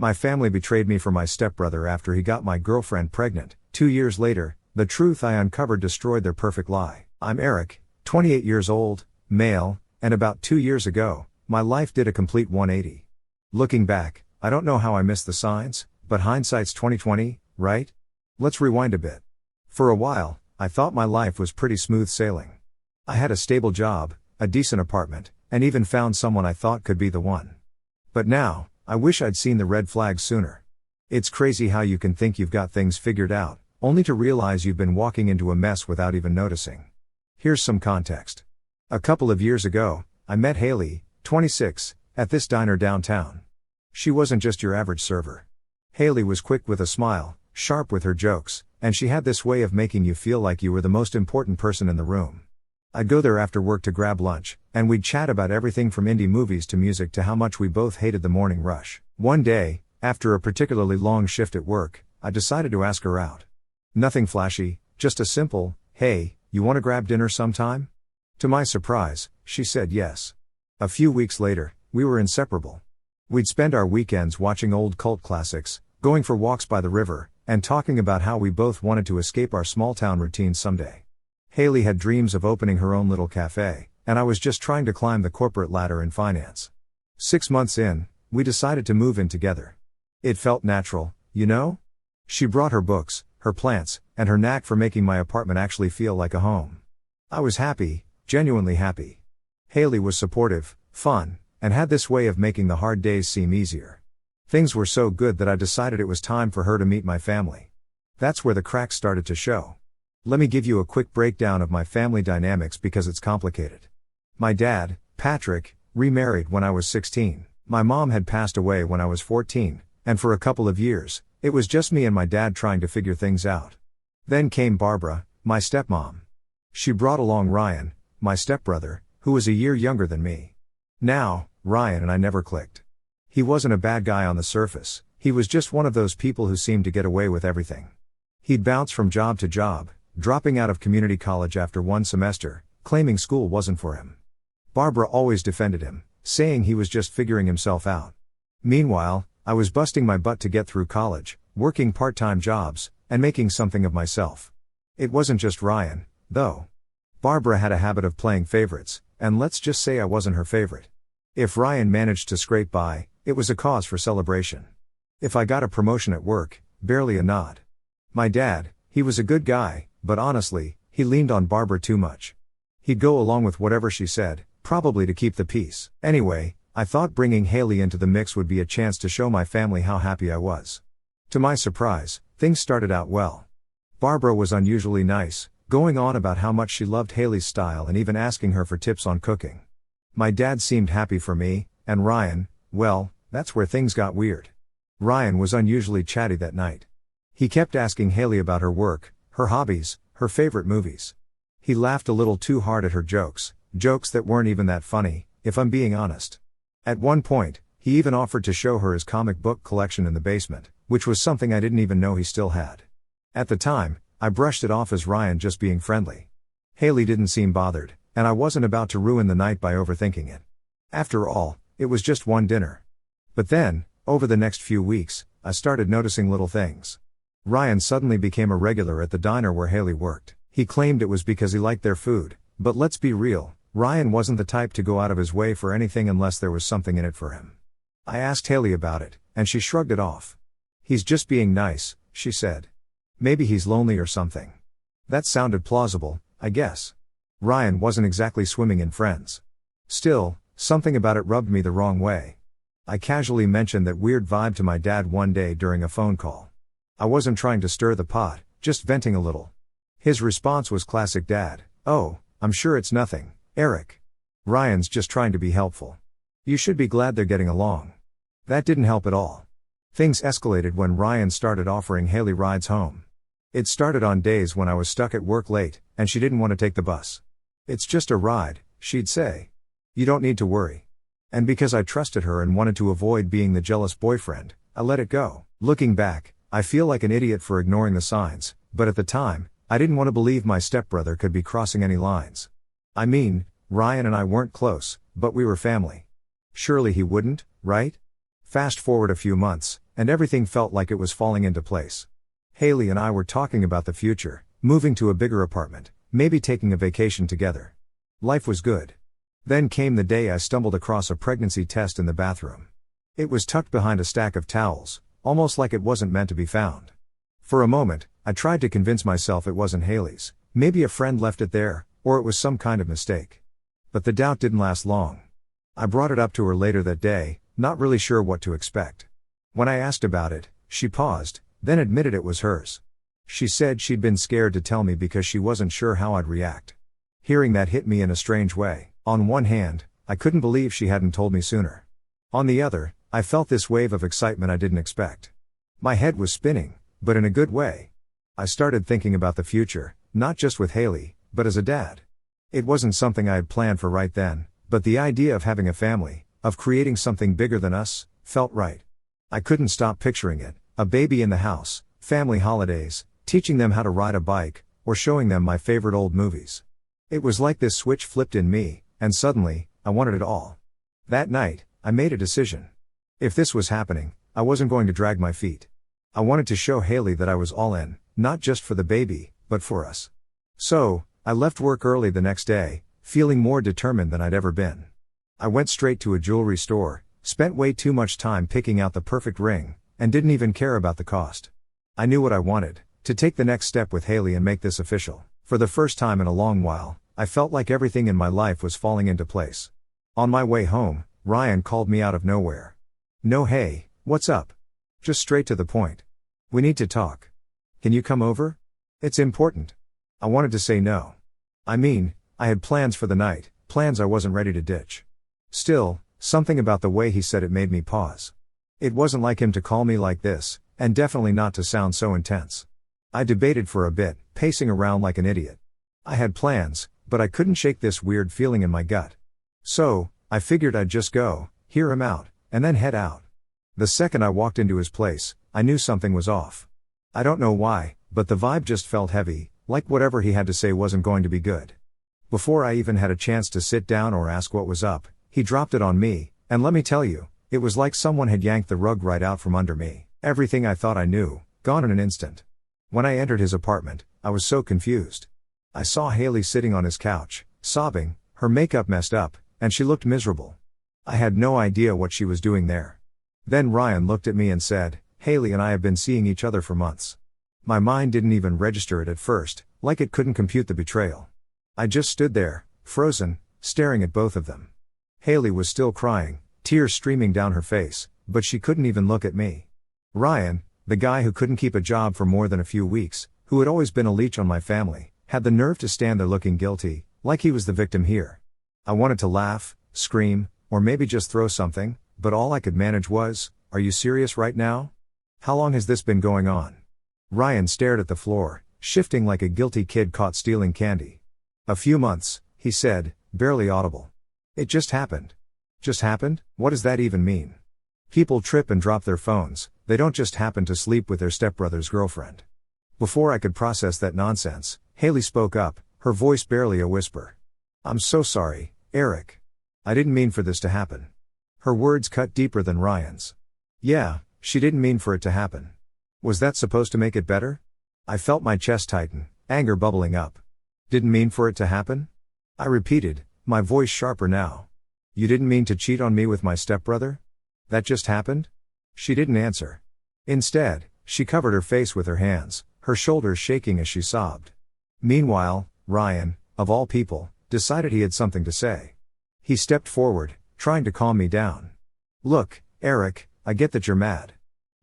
My family betrayed me for my stepbrother after he got my girlfriend pregnant. 2 years later, the truth I uncovered destroyed their perfect lie. I'm Eric, 28 years old, male, and about 2 years ago, my life did a complete 180. Looking back, I don't know how I missed the signs, but hindsight's 20/20, right? Let's rewind a bit. For a while, I thought my life was pretty smooth sailing. I had a stable job, a decent apartment, and even found someone I thought could be the one. But now, I wish I'd seen the red flags sooner. It's crazy how you can think you've got things figured out, only to realize you've been walking into a mess without even noticing. Here's some context. A couple of years ago, I met Haley, 26, at this diner downtown. She wasn't just your average server. Haley was quick with a smile, sharp with her jokes, and she had this way of making you feel like you were the most important person in the room. I'd go there after work to grab lunch, and we'd chat about everything from indie movies to music to how much we both hated the morning rush. One day, after a particularly long shift at work, I decided to ask her out. Nothing flashy, just a simple, "Hey, you want to grab dinner sometime?" To my surprise, she said yes. A few weeks later, we were inseparable. We'd spend our weekends watching old cult classics, going for walks by the river, and talking about how we both wanted to escape our small-town routines someday. Haley had dreams of opening her own little cafe, and I was just trying to climb the corporate ladder in finance. 6 months in, we decided to move in together. It felt natural, you know? She brought her books, her plants, and her knack for making my apartment actually feel like a home. I was happy, genuinely happy. Haley was supportive, fun, and had this way of making the hard days seem easier. Things were so good that I decided it was time for her to meet my family. That's where the cracks started to show. Let me give you a quick breakdown of my family dynamics because it's complicated. My dad, Patrick, remarried when I was 16. My mom had passed away when I was 14, and for a couple of years, it was just me and my dad trying to figure things out. Then came Barbara, my stepmom. She brought along Ryan, my stepbrother, who was a year younger than me. Now, Ryan and I never clicked. He wasn't a bad guy on the surface, he was just one of those people who seemed to get away with everything. He'd bounce from job to job, dropping out of community college after one semester, claiming school wasn't for him. Barbara always defended him, saying he was just figuring himself out. Meanwhile, I was busting my butt to get through college, working part-time jobs, and making something of myself. It wasn't just Ryan, though. Barbara had a habit of playing favorites, and let's just say I wasn't her favorite. If Ryan managed to scrape by, it was a cause for celebration. If I got a promotion at work, barely a nod. My dad, he was a good guy, but honestly, he leaned on Barbara too much. He'd go along with whatever she said, probably to keep the peace. Anyway, I thought bringing Haley into the mix would be a chance to show my family how happy I was. To my surprise, things started out well. Barbara was unusually nice, going on about how much she loved Haley's style and even asking her for tips on cooking. My dad seemed happy for me, and Ryan, well, that's where things got weird. Ryan was unusually chatty that night. He kept asking Haley about her work, her hobbies, her favorite movies. He laughed a little too hard at her jokes that weren't even that funny, if I'm being honest. At one point, he even offered to show her his comic book collection in the basement, which was something I didn't even know he still had. At the time, I brushed it off as Ryan just being friendly. Haley didn't seem bothered, and I wasn't about to ruin the night by overthinking it. After all, it was just one dinner. But then, over the next few weeks, I started noticing little things. Ryan suddenly became a regular at the diner where Haley worked. He claimed it was because he liked their food, but let's be real, Ryan wasn't the type to go out of his way for anything unless there was something in it for him. I asked Haley about it, and she shrugged it off. "He's just being nice," she said. "Maybe he's lonely or something." That sounded plausible, I guess. Ryan wasn't exactly swimming in friends. Still, something about it rubbed me the wrong way. I casually mentioned that weird vibe to my dad one day during a phone call. I wasn't trying to stir the pot, just venting a little. His response was classic dad, "Oh, I'm sure it's nothing, Eric. Ryan's just trying to be helpful. You should be glad they're getting along." That didn't help at all. Things escalated when Ryan started offering Haley rides home. It started on days when I was stuck at work late, and she didn't want to take the bus. "It's just a ride," she'd say. "You don't need to worry." And because I trusted her and wanted to avoid being the jealous boyfriend, I let it go. Looking back, I feel like an idiot for ignoring the signs, but at the time, I didn't want to believe my stepbrother could be crossing any lines. I mean, Ryan and I weren't close, but we were family. Surely he wouldn't, right? Fast forward a few months, and everything felt like it was falling into place. Haley and I were talking about the future, moving to a bigger apartment, maybe taking a vacation together. Life was good. Then came the day I stumbled across a pregnancy test in the bathroom. It was tucked behind a stack of towels, almost like it wasn't meant to be found. For a moment, I tried to convince myself it wasn't Haley's, maybe a friend left it there, or it was some kind of mistake. But the doubt didn't last long. I brought it up to her later that day, not really sure what to expect. When I asked about it, she paused, then admitted it was hers. She said she'd been scared to tell me because she wasn't sure how I'd react. Hearing that hit me in a strange way. On one hand, I couldn't believe she hadn't told me sooner. On the other, I felt this wave of excitement I didn't expect. My head was spinning, but in a good way. I started thinking about the future, not just with Haley, but as a dad. It wasn't something I had planned for right then, but the idea of having a family, of creating something bigger than us, felt right. I couldn't stop picturing it, a baby in the house, family holidays, teaching them how to ride a bike, or showing them my favorite old movies. It was like this switch flipped in me, and suddenly, I wanted it all. That night, I made a decision. If this was happening, I wasn't going to drag my feet. I wanted to show Haley that I was all in, not just for the baby, but for us. So, I left work early the next day, feeling more determined than I'd ever been. I went straight to a jewelry store, spent way too much time picking out the perfect ring, and didn't even care about the cost. I knew what I wanted, to take the next step with Haley and make this official. For the first time in a long while, I felt like everything in my life was falling into place. On my way home, Ryan called me out of nowhere. No hey, what's up? Just straight to the point. We need to talk. Can you come over? It's important. I wanted to say no. I mean, I had plans for the night, plans I wasn't ready to ditch. Still, something about the way he said it made me pause. It wasn't like him to call me like this, and definitely not to sound so intense. I debated for a bit, pacing around like an idiot. I had plans, but I couldn't shake this weird feeling in my gut. So, I figured I'd just go, hear him out, and then head out. The second I walked into his place, I knew something was off. I don't know why, but the vibe just felt heavy, like whatever he had to say wasn't going to be good. Before I even had a chance to sit down or ask what was up, he dropped it on me, and let me tell you, it was like someone had yanked the rug right out from under me. Everything I thought I knew, gone in an instant. When I entered his apartment, I was so confused. I saw Haley sitting on his couch, sobbing, her makeup messed up, and she looked miserable. I had no idea what she was doing there. Then Ryan looked at me and said, Haley and I have been seeing each other for months. My mind didn't even register it at first, like it couldn't compute the betrayal. I just stood there, frozen, staring at both of them. Haley was still crying, tears streaming down her face, but she couldn't even look at me. Ryan, the guy who couldn't keep a job for more than a few weeks, who had always been a leech on my family, had the nerve to stand there looking guilty, like he was the victim here. I wanted to laugh, scream, or maybe just throw something, but all I could manage was, "Are you serious right now? How long has this been going on?" Ryan stared at the floor, shifting like a guilty kid caught stealing candy. "A few months," he said, barely audible. "It just happened." Just happened? What does that even mean? People trip and drop their phones, they don't just happen to sleep with their stepbrother's girlfriend. Before I could process that nonsense, Haley spoke up, her voice barely a whisper. "I'm so sorry, Eric. I didn't mean for this to happen." Her words cut deeper than Ryan's. Yeah, she didn't mean for it to happen. Was that supposed to make it better? I felt my chest tighten, anger bubbling up. "Didn't mean for it to happen?" I repeated, my voice sharper now. "You didn't mean to cheat on me with my stepbrother? That just happened?" She didn't answer. Instead, she covered her face with her hands, her shoulders shaking as she sobbed. Meanwhile, Ryan, of all people, decided he had something to say. He stepped forward, trying to calm me down. "Look, Eric, I get that you're mad.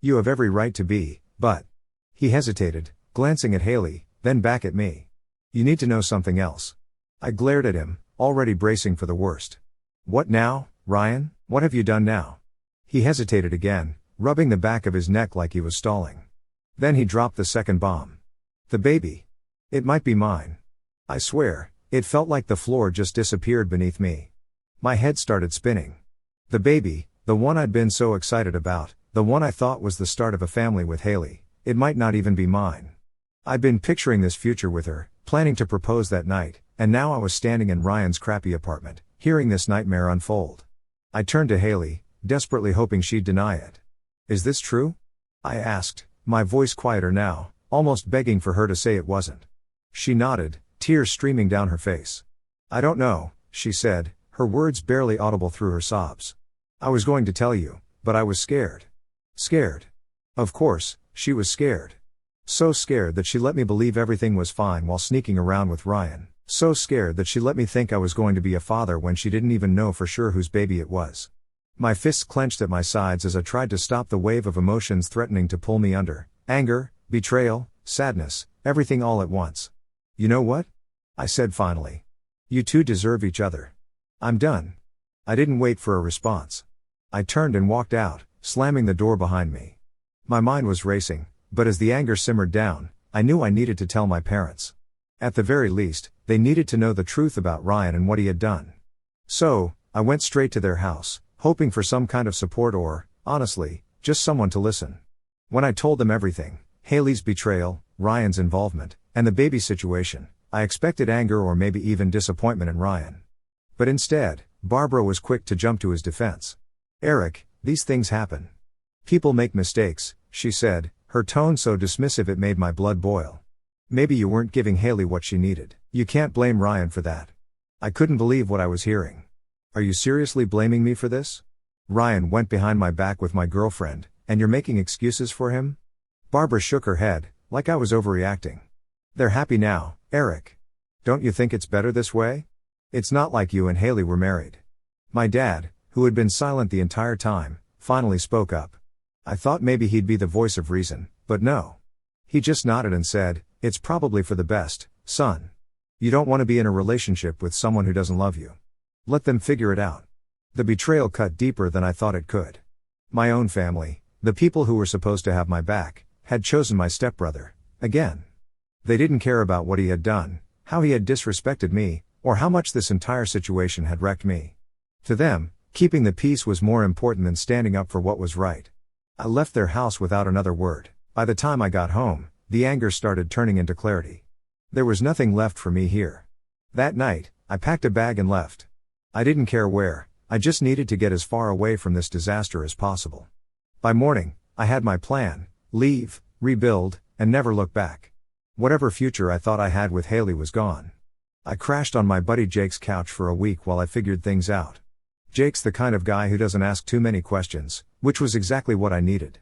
You have every right to be, but..." He hesitated, glancing at Haley, then back at me. "You need to know something else." I glared at him, already bracing for the worst. "What now, Ryan? What have you done now?" He hesitated again, rubbing the back of his neck like he was stalling. Then he dropped the second bomb. "The baby. It might be mine." I swear, it felt like the floor just disappeared beneath me. My head started spinning. The baby, the one I'd been so excited about, the one I thought was the start of a family with Haley, it might not even be mine. I'd been picturing this future with her, planning to propose that night, and now I was standing in Ryan's crappy apartment, hearing this nightmare unfold. I turned to Haley, desperately hoping she'd deny it. "Is this true? I asked, my voice quieter now, almost begging for her to say it wasn't. She nodded, tears streaming down her face. I don't know, she said, her words barely audible through her sobs. I was going to tell you, but I was scared. Scared. Of course, she was scared. So scared that she let me believe everything was fine while sneaking around with Ryan. So scared that she let me think I was going to be a father when she didn't even know for sure whose baby it was. My fists clenched at my sides as I tried to stop the wave of emotions threatening to pull me under. Anger, betrayal, sadness, everything all at once. You know what? I said finally. You two deserve each other. I'm done. I didn't wait for a response. I turned and walked out, slamming the door behind me. My mind was racing, but as the anger simmered down, I knew I needed to tell my parents. At the very least, they needed to know the truth about Ryan and what he had done. So, I went straight to their house, hoping for some kind of support or, honestly, just someone to listen. When I told them everything, Haley's betrayal, Ryan's involvement, and the baby situation, I expected anger or maybe even disappointment in Ryan. But instead, Barbara was quick to jump to his defense. Eric, these things happen. People make mistakes, she said, her tone so dismissive it made my blood boil. Maybe you weren't giving Haley what she needed. You can't blame Ryan for that. I couldn't believe what I was hearing. Are you seriously blaming me for this? Ryan went behind my back with my girlfriend, and you're making excuses for him? Barbara shook her head, like I was overreacting. They're happy now, Eric. Don't you think it's better this way? It's not like you and Haley were married. My dad, who had been silent the entire time, finally spoke up. I thought maybe he'd be the voice of reason, but no. He just nodded and said, it's probably for the best, son. You don't want to be in a relationship with someone who doesn't love you. Let them figure it out. The betrayal cut deeper than I thought it could. My own family, the people who were supposed to have my back, had chosen my stepbrother, again. They didn't care about what he had done, how he had disrespected me, or how much this entire situation had wrecked me. To them, keeping the peace was more important than standing up for what was right. I left their house without another word. By the time I got home, the anger started turning into clarity. There was nothing left for me here. That night, I packed a bag and left. I didn't care where, I just needed to get as far away from this disaster as possible. By morning, I had my plan: leave, rebuild, and never look back. Whatever future I thought I had with Haley was gone. I crashed on my buddy Jake's couch for a week while I figured things out. Jake's the kind of guy who doesn't ask too many questions, which was exactly what I needed.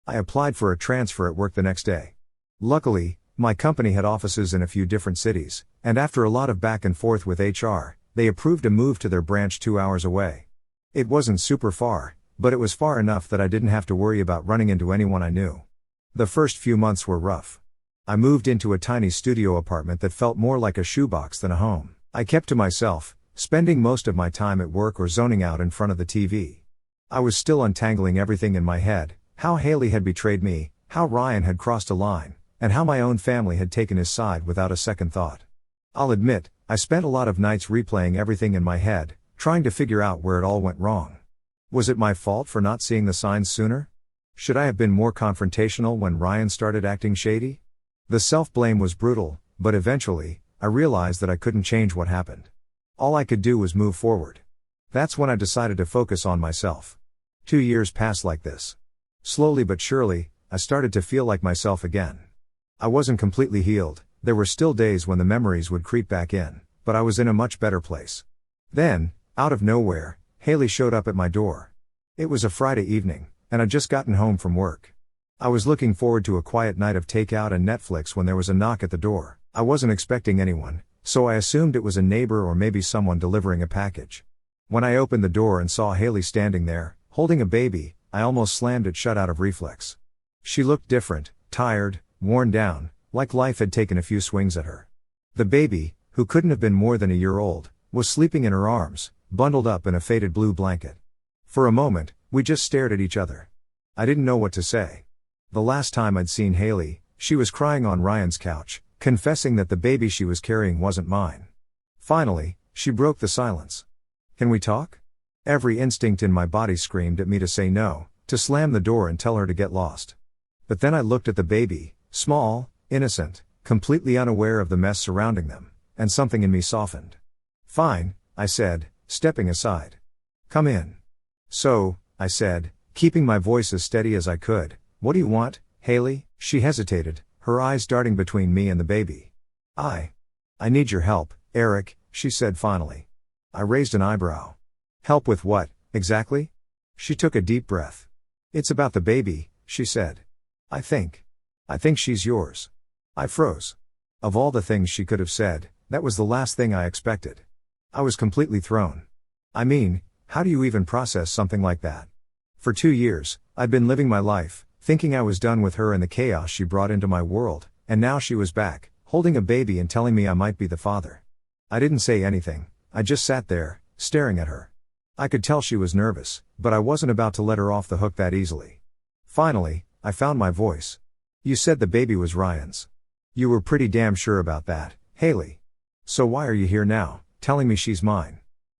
I applied for a transfer at work the next day. Luckily, my company had offices in a few different cities, and after a lot of back and forth with HR, they approved a move to their branch 2 hours away. It wasn't super far, but it was far enough that I didn't have to worry about running into anyone I knew. The first few months were rough. I moved into a tiny studio apartment that felt more like a shoebox than a home. I kept to myself, spending most of my time at work or zoning out in front of the TV. I was still untangling everything in my head: how Haley had betrayed me, how Ryan had crossed a line, and how my own family had taken his side without a second thought. I'll admit, I spent a lot of nights replaying everything in my head, trying to figure out where it all went wrong. Was it my fault for not seeing the signs sooner? Should I have been more confrontational when Ryan started acting shady? The self-blame was brutal, but eventually, I realized that I couldn't change what happened. All I could do was move forward. That's when I decided to focus on myself. 2 years passed like this. Slowly but surely, I started to feel like myself again. I wasn't completely healed, there were still days when the memories would creep back in, but I was in a much better place. Then, out of nowhere, Haley showed up at my door. It was a Friday evening, and I'd just gotten home from work. I was looking forward to a quiet night of takeout and Netflix when there was a knock at the door. I wasn't expecting anyone, so I assumed it was a neighbor or maybe someone delivering a package. When I opened the door and saw Haley standing there, holding a baby, I almost slammed it shut out of reflex. She looked different, tired, worn down, like life had taken a few swings at her. The baby, who couldn't have been more than a year old, was sleeping in her arms, bundled up in a faded blue blanket. For a moment, we just stared at each other. I didn't know what to say. The last time I'd seen Haley, she was crying on Ryan's couch, confessing that the baby she was carrying wasn't mine. Finally, she broke the silence. Can we talk? Every instinct in my body screamed at me to say no, to slam the door and tell her to get lost. But then I looked at the baby, small, innocent, completely unaware of the mess surrounding them, and something in me softened. Fine, I said, stepping aside. Come in. So, I said, keeping my voice as steady as I could, "What do you want, Haley?" She hesitated, her eyes darting between me and the baby. I need your help, Eric," she said finally. I raised an eyebrow. "Help with what, exactly?" She took a deep breath. "It's about the baby," she said. I think she's yours." I froze. Of all the things she could have said, that was the last thing I expected. I was completely thrown. I mean, how do you even process something like that? For 2 years, I'd been living my life, thinking I was done with her and the chaos she brought into my world, and now she was back, holding a baby and telling me I might be the father. I didn't say anything, I just sat there, staring at her. I could tell she was nervous, but I wasn't about to let her off the hook that easily. Finally, I found my voice. "You said the baby was Ryan's. You were pretty damn sure about that, Haley. So why are you here now, telling me she's mine?"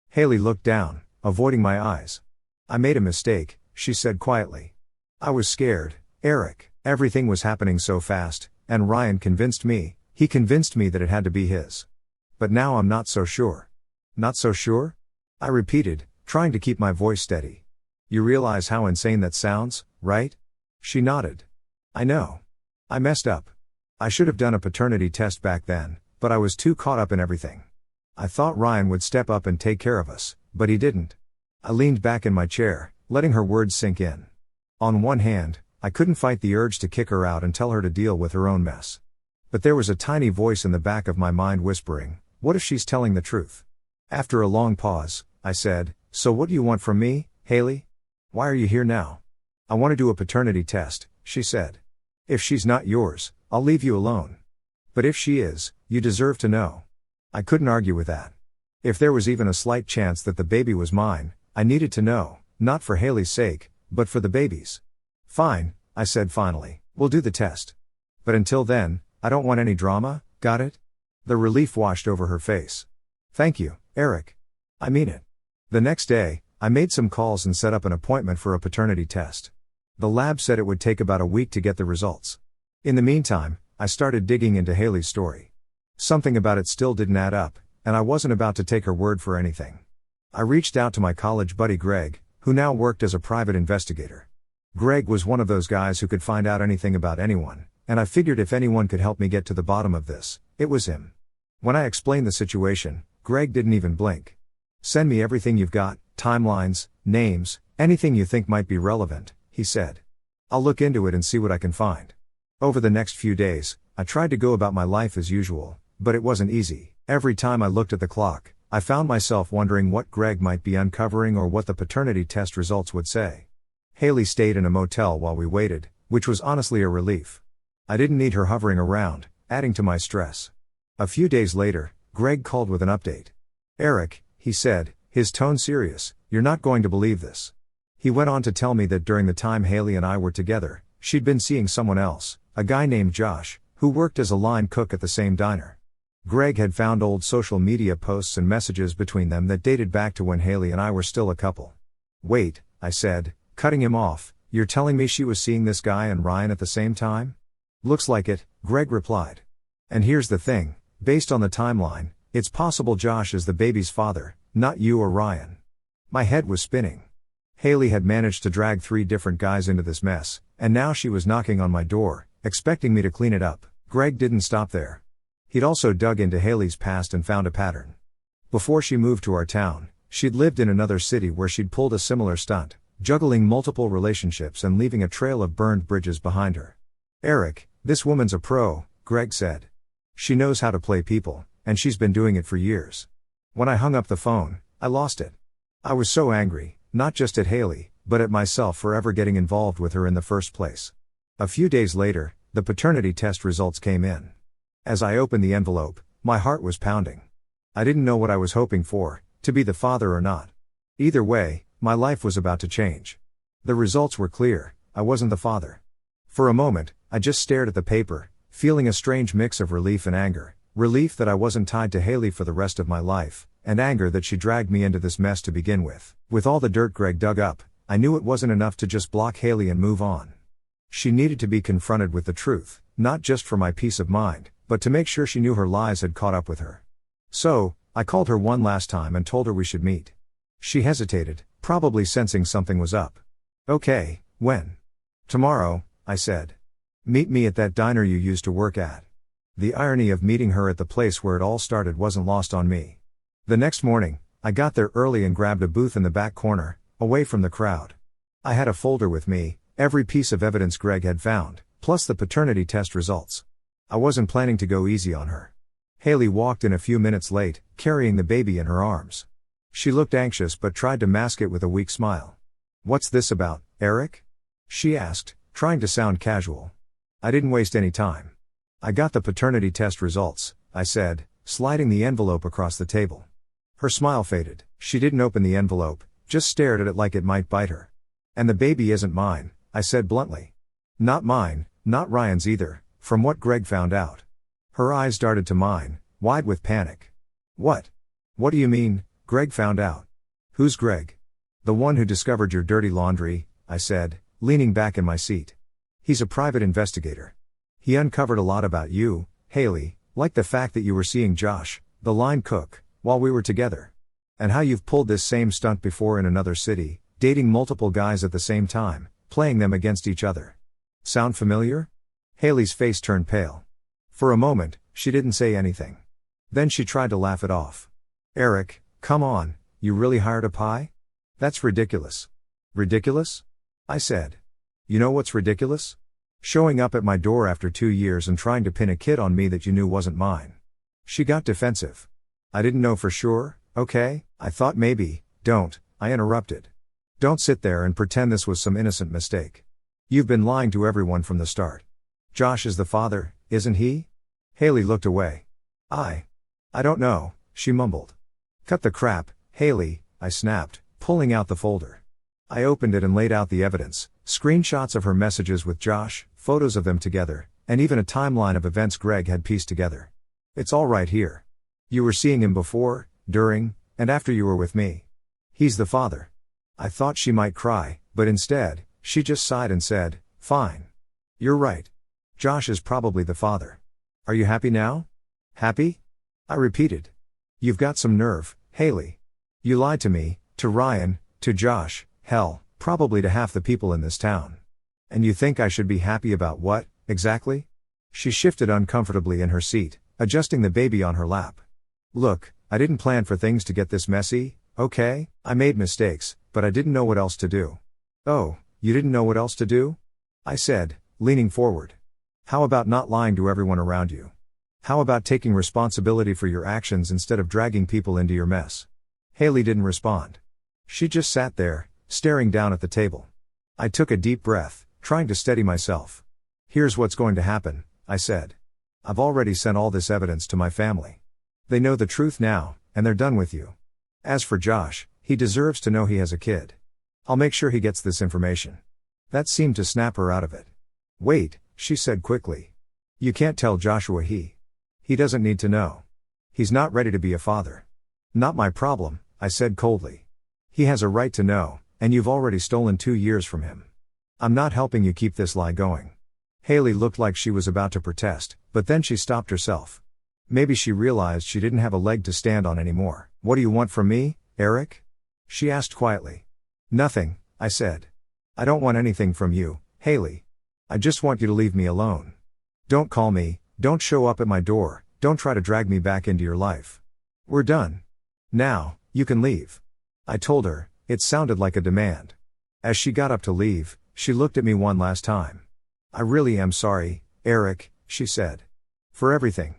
Haley looked down, avoiding my eyes. "I made a mistake," she said quietly. "I was scared, Eric. Everything was happening so fast, and Ryan convinced me that it had to be his. But now I'm not so sure." "Not so sure?" I repeated, trying to keep my voice steady. "You realize how insane that sounds, right?" She nodded. "I know. I messed up. I should have done a paternity test back then, but I was too caught up in everything. I thought Ryan would step up and take care of us, but he didn't." I leaned back in my chair, letting her words sink in. On one hand, I couldn't fight the urge to kick her out and tell her to deal with her own mess. But there was a tiny voice in the back of my mind whispering, "What if she's telling the truth?" After a long pause, I said, "So what do you want from me, Haley? Why are you here now?" "I want to do a paternity test," she said. "If she's not yours, I'll leave you alone. But if she is, you deserve to know." I couldn't argue with that. If there was even a slight chance that the baby was mine, I needed to know, not for Haley's sake, but for the baby's. "Fine," I said finally, "we'll do the test. But until then, I don't want any drama, got it?" The relief washed over her face. "Thank you, Eric. I mean it." The next day, I made some calls and set up an appointment for a paternity test. The lab said it would take about a week to get the results. In the meantime, I started digging into Haley's story. Something about it still didn't add up, and I wasn't about to take her word for anything. I reached out to my college buddy Greg, who now worked as a private investigator. Greg was one of those guys who could find out anything about anyone, and I figured if anyone could help me get to the bottom of this, it was him. When I explained the situation, Greg didn't even blink. "Send me everything you've got, timelines, names, anything you think might be relevant," he said. "I'll look into it and see what I can find." Over the next few days, I tried to go about my life as usual, but it wasn't easy. Every time I looked at the clock, I found myself wondering what Greg might be uncovering or what the paternity test results would say. Haley stayed in a motel while we waited, which was honestly a relief. I didn't need her hovering around, adding to my stress. A few days later, Greg called with an update. "Eric," he said, his tone serious, "you're not going to believe this." He went on to tell me that during the time Haley and I were together, she'd been seeing someone else, a guy named Josh, who worked as a line cook at the same diner. Greg had found old social media posts and messages between them that dated back to when Haley and I were still a couple. "Wait," I said, cutting him off, "you're telling me she was seeing this guy and Ryan at the same time?" "Looks like it," Greg replied. "And here's the thing, based on the timeline, it's possible Josh is the baby's father, not you or Ryan." My head was spinning. Haley had managed to drag 3 different guys into this mess, and now she was knocking on my door, expecting me to clean it up. Greg didn't stop there. He'd also dug into Haley's past and found a pattern. Before she moved to our town, she'd lived in another city where she'd pulled a similar stunt, juggling multiple relationships and leaving a trail of burned bridges behind her. "Eric, this woman's a pro," Greg said. "She knows how to play people, and she's been doing it for years." When I hung up the phone, I lost it. I was so angry, not just at Haley, but at myself for ever getting involved with her in the first place. A few days later, the paternity test results came in. As I opened the envelope, my heart was pounding. I didn't know what I was hoping for, to be the father or not. Either way, my life was about to change. The results were clear, I wasn't the father. For a moment, I just stared at the paper, feeling a strange mix of relief and anger. Relief that I wasn't tied to Haley for the rest of my life, and anger that she dragged me into this mess to begin with. With all the dirt Greg dug up, I knew it wasn't enough to just block Haley and move on. She needed to be confronted with the truth, not just for my peace of mind, but to make sure she knew her lies had caught up with her. So, I called her one last time and told her we should meet. She hesitated, probably sensing something was up. "Okay, when?" "Tomorrow," I said. Meet me at that diner you used to work at. The irony of meeting her at the place where it all started wasn't lost on me. The next morning, I got there early and grabbed a booth in the back corner, away from the crowd. I had a folder with me, every piece of evidence Greg had found, plus the paternity test results. I wasn't planning to go easy on her. Haley walked in a few minutes late, carrying the baby in her arms. She looked anxious but tried to mask it with a weak smile. "What's this about, Eric?" she asked, trying to sound casual. I didn't waste any time. "I got the paternity test results," I said, sliding the envelope across the table. Her smile faded. She didn't open the envelope, just stared at it like it might bite her. "And the baby isn't mine," I said bluntly. "Not mine, not Ryan's either, from what Greg found out." Her eyes darted to mine, wide with panic. "What? What do you mean, Greg found out? Who's Greg?" "The one who discovered your dirty laundry," I said, leaning back in my seat. "He's a private investigator. He uncovered a lot about you, Haley, like the fact that you were seeing Josh, the line cook, while we were together. And how you've pulled this same stunt before in another city, dating multiple guys at the same time, playing them against each other. Sound familiar?" Haley's face turned pale. For a moment, she didn't say anything. Then she tried to laugh it off. "Eric, come on, you really hired a pie? That's ridiculous." "Ridiculous?" I said. "You know what's ridiculous? Showing up at my door after 2 years and trying to pin a kid on me that you knew wasn't mine." She got defensive. "I didn't know for sure, okay? I thought maybe." "Don't," I interrupted. "Don't sit there and pretend this was some innocent mistake. You've been lying to everyone from the start. Josh is the father, isn't he?" Haley looked away. I don't know," she mumbled. "Cut the crap, Haley," I snapped, pulling out the folder. I opened it and laid out the evidence, screenshots of her messages with Josh, photos of them together, and even a timeline of events Greg had pieced together. "It's all right here. You were seeing him before, during, and after you were with me. He's the father." I thought she might cry, but instead, she just sighed and said, "Fine. You're right. Josh is probably the father. Are you happy now?" "Happy?" I repeated. "You've got some nerve, Haley. You lied to me, to Ryan, to Josh, hell, probably to half the people in this town. And you think I should be happy about what, exactly?" She shifted uncomfortably in her seat, adjusting the baby on her lap. "Look, I didn't plan for things to get this messy, okay? I made mistakes, but I didn't know what else to do." "Oh, you didn't know what else to do?" I said, leaning forward. "How about not lying to everyone around you? How about taking responsibility for your actions instead of dragging people into your mess?" Haley didn't respond. She just sat there, staring down at the table. I took a deep breath, trying to steady myself. "Here's what's going to happen," I said. "I've already sent all this evidence to my family. They know the truth now, and they're done with you. As for Josh, he deserves to know he has a kid. I'll make sure he gets this information." That seemed to snap her out of it. "Wait," she said quickly. "You can't tell Joshua he doesn't need to know. He's not ready to be a father." "Not my problem," I said coldly. "He has a right to know, and you've already stolen 2 years from him. I'm not helping you keep this lie going." Haley looked like she was about to protest, but then she stopped herself. Maybe she realized she didn't have a leg to stand on anymore. "What do you want from me, Eric?" she asked quietly. "Nothing," I said. "I don't want anything from you, Haley. I just want you to leave me alone. Don't call me, don't show up at my door, don't try to drag me back into your life. We're done. Now, you can leave." I told her. It sounded like a demand. As she got up to leave, she looked at me one last time. "I really am sorry, Eric," she said. "For everything."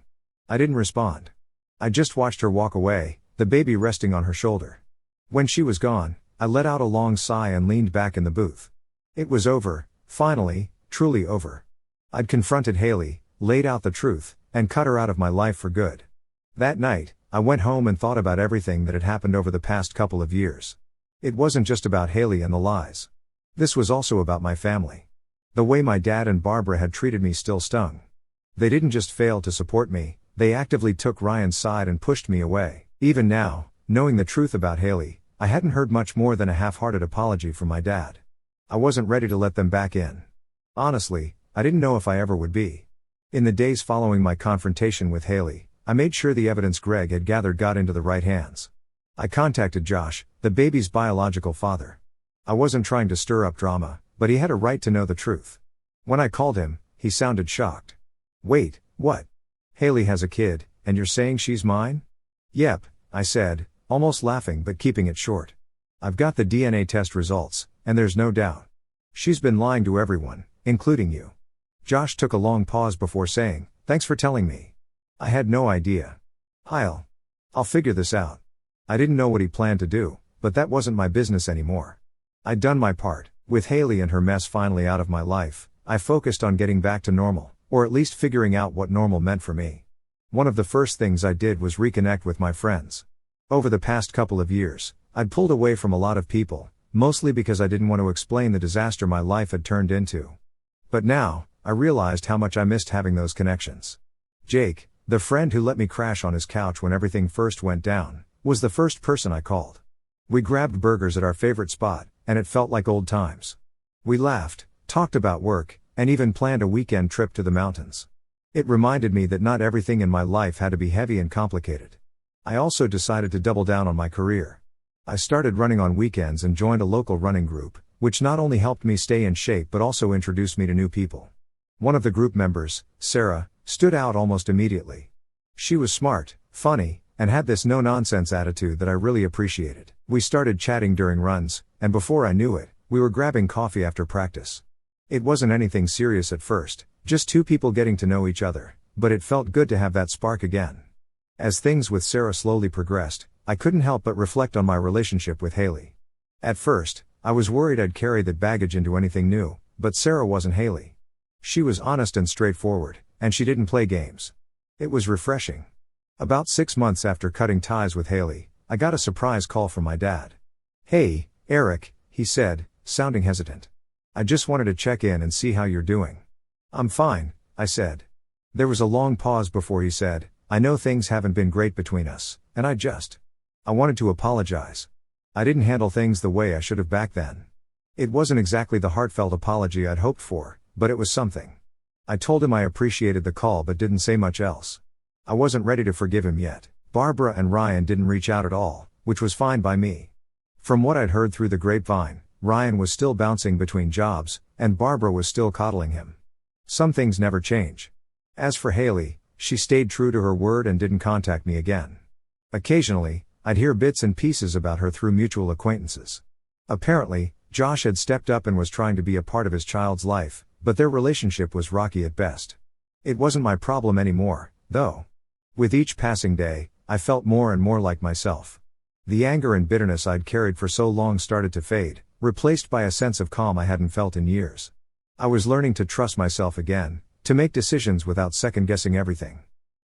I didn't respond. I just watched her walk away, the baby resting on her shoulder. When she was gone, I let out a long sigh and leaned back in the booth. It was over, finally, truly over. I'd confronted Haley, laid out the truth, and cut her out of my life for good. That night, I went home and thought about everything that had happened over the past couple of years. It wasn't just about Haley and the lies. This was also about my family. The way my dad and Barbara had treated me still stung. They didn't just fail to support me, they actively took Ryan's side and pushed me away. Even now, knowing the truth about Haley, I hadn't heard much more than a half-hearted apology from my dad. I wasn't ready to let them back in. Honestly, I didn't know if I ever would be. In the days following my confrontation with Haley, I made sure the evidence Greg had gathered got into the right hands. I contacted Josh, the baby's biological father. I wasn't trying to stir up drama, but he had a right to know the truth. When I called him, he sounded shocked. Wait, what? Haley has a kid, and you're saying she's mine? Yep, I said, almost laughing but keeping it short. I've got the DNA test results, and there's no doubt. She's been lying to everyone, including you. Josh took a long pause before saying, thanks for telling me. I had no idea. I'll figure this out. I didn't know what he planned to do, but that wasn't my business anymore. I'd done my part. With Haley and her mess finally out of my life, I focused on getting back to normal, or at least figuring out what normal meant for me. One of the first things I did was reconnect with my friends. Over the past couple of years, I'd pulled away from a lot of people, mostly because I didn't want to explain the disaster my life had turned into. But now, I realized how much I missed having those connections. Jake, the friend who let me crash on his couch when everything first went down, was the first person I called. We grabbed burgers at our favorite spot, and it felt like old times. We laughed, talked about work, and even planned a weekend trip to the mountains. It reminded me that not everything in my life had to be heavy and complicated. I also decided to double down on my career. I started running on weekends and joined a local running group, which not only helped me stay in shape but also introduced me to new people. One of the group members, Sarah, stood out almost immediately. She was smart, funny, and had this no-nonsense attitude that I really appreciated. We started chatting during runs, and before I knew it, we were grabbing coffee after practice. It wasn't anything serious at first, just two people getting to know each other, but it felt good to have that spark again. As things with Sarah slowly progressed, I couldn't help but reflect on my relationship with Haley. At first, I was worried I'd carry that baggage into anything new, but Sarah wasn't Haley. She was honest and straightforward, and she didn't play games. It was refreshing. About 6 months after cutting ties with Haley, I got a surprise call from my dad. Hey, Eric, he said, sounding hesitant. I just wanted to check in and see how you're doing. I'm fine, I said. There was a long pause before he said, I know things haven't been great between us, and I wanted to apologize. I didn't handle things the way I should have back then. It wasn't exactly the heartfelt apology I'd hoped for, but it was something. I told him I appreciated the call but didn't say much else. I wasn't ready to forgive him yet. Barbara and Ryan didn't reach out at all, which was fine by me. From what I'd heard through the grapevine, Ryan was still bouncing between jobs, and Barbara was still coddling him. Some things never change. As for Haley, she stayed true to her word and didn't contact me again. Occasionally, I'd hear bits and pieces about her through mutual acquaintances. Apparently, Josh had stepped up and was trying to be a part of his child's life, but their relationship was rocky at best. It wasn't my problem anymore, though. With each passing day, I felt more and more like myself. The anger and bitterness I'd carried for so long started to fade, replaced by a sense of calm I hadn't felt in years. I was learning to trust myself again, to make decisions without second-guessing everything.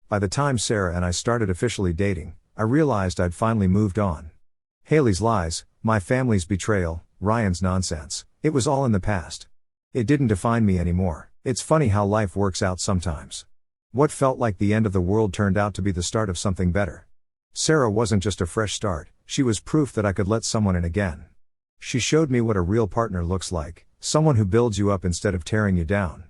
By the time Sarah and I started officially dating, I realized I'd finally moved on. Haley's lies, my family's betrayal, Ryan's nonsense, it was all in the past. It didn't define me anymore. It's funny how life works out sometimes. What felt like the end of the world turned out to be the start of something better. Sarah wasn't just a fresh start, she was proof that I could let someone in again. She showed me what a real partner looks like, someone who builds you up instead of tearing you down.